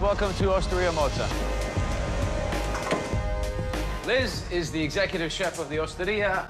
welcome to Osteria Mozza. Liz is the executive chef of the Osteria.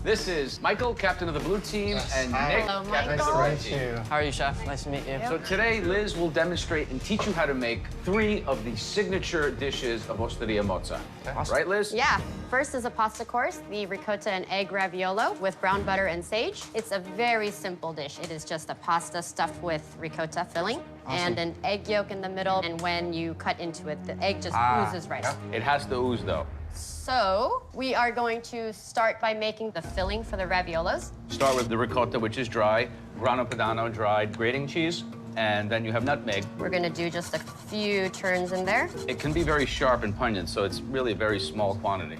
This is Michael, captain of the blue team, and Nick, Hello, captain of the red team. How are you, chef? Nice to meet you. So today, Liz will demonstrate and teach you how to make 3 of the signature dishes of Osteria Mozza. Awesome. Right, Liz? Yeah. First is a pasta course, the ricotta and egg raviolo with brown butter and sage. It's a very simple dish. It is just a pasta stuffed with ricotta filling and an egg yolk in the middle. And when you cut into it, the egg just oozes right out. It has to ooze, though. So we are going to start by making the filling for the raviolos. Start with the ricotta, which is dry, grano padano, dried grating cheese, and then you have nutmeg. We're gonna do just a few turns in there. It can be very sharp and pungent, so it's really a very small quantity.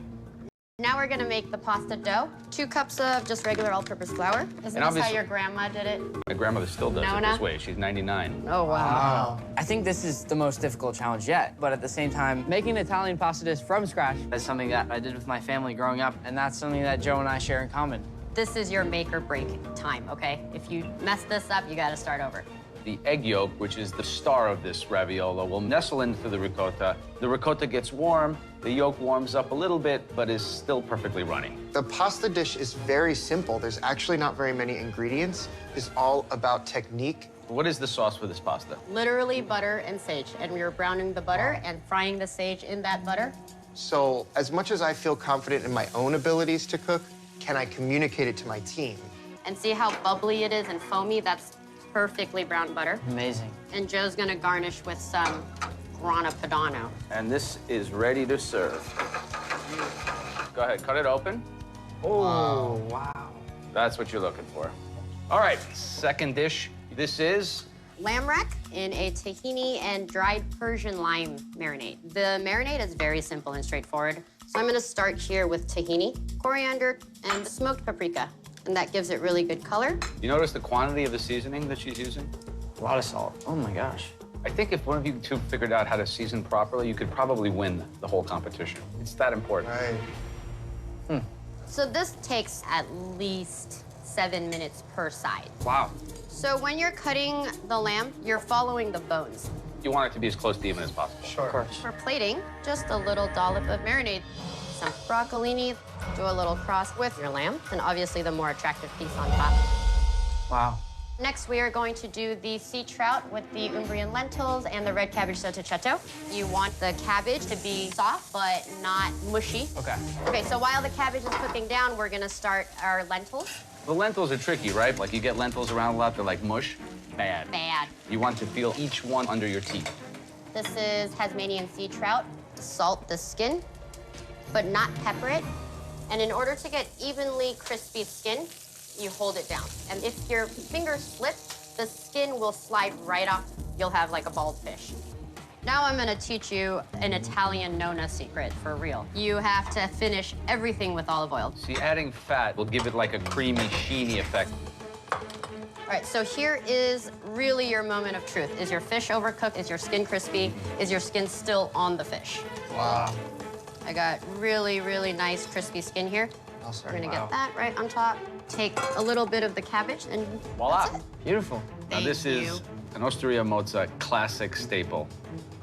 Now we're gonna make the pasta dough. 2 cups of just regular all-purpose flour. Isn't this how your grandma did it? My grandmother still does it this way. She's 99. Oh, wow. I think this is the most difficult challenge yet, but at the same time, making an Italian pasta dish from scratch is something that I did with my family growing up, and that's something that Joe and I share in common. This is your make or break time, okay? If you mess this up, you gotta start over. The egg yolk, which is the star of this raviolo, will nestle into the ricotta. The ricotta gets warm, the yolk warms up a little bit, but is still perfectly runny. The pasta dish is very simple. There's actually not very many ingredients. It's all about technique. What is the sauce for this pasta? Literally butter and sage. And we're browning the butter and frying the sage in that butter. So as much as I feel confident in my own abilities to cook, can I communicate it to my team? And see how bubbly it is and foamy? That's perfectly browned butter. Amazing. And Joe's gonna garnish with some grana padano. And this is ready to serve. Go ahead, cut it open. Oh, wow. That's what you're looking for. All right, second dish. This is Lamb rack in a tahini and dried Persian lime marinade. The marinade is very simple and straightforward. So I'm gonna start here with tahini, coriander, and smoked paprika. And that gives it really good color. You notice the quantity of the seasoning that she's using? A lot of salt. Oh, my gosh. I think if one of you two figured out how to season properly, you could probably win the whole competition. It's that important. Right. So this takes at least 7 minutes per side. Wow. So when you're cutting the lamb, you're following the bones. You want it to be as close to even as possible. Sure. Of course. For plating, just a little dollop of marinade. Some broccolini, do a little cross with your lamb, and obviously the more attractive piece on top. Wow. Next, we are going to do the sea trout with the Umbrian lentils and the red cabbage sottaceto. You want the cabbage to be soft, but not mushy. Okay. Okay, so while the cabbage is cooking down, we're gonna start our lentils. The lentils are tricky, right? Like you get lentils around a lot, they're like mush. Bad. Bad. You want to feel each one under your teeth. This is Tasmanian sea trout. Salt the skin, but not pepper it. And in order to get evenly crispy skin, you hold it down. And if your fingers slip, the skin will slide right off. You'll have like a bald fish. Now I'm gonna teach you an Italian Nonna secret for real. You have to finish everything with olive oil. See, adding fat will give it like a creamy, sheeny effect. All right, so here is really your moment of truth. Is your fish overcooked? Is your skin crispy? Is your skin still on the fish? Wow. I got really, really nice crispy skin here. We're gonna get that right on top. Take a little bit of the cabbage and Voila. that's it. Beautiful. Now this is an Osteria Mozza classic staple.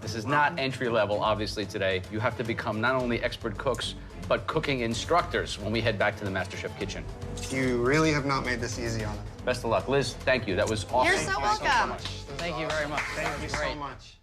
This is not entry level, obviously, today. You have to become not only expert cooks, but cooking instructors when we head back to the Masterchef kitchen. You really have not made this easy on them. Best of luck. Liz, thank you. That was awesome. You're so welcome. Thank you very much. Thank you so much.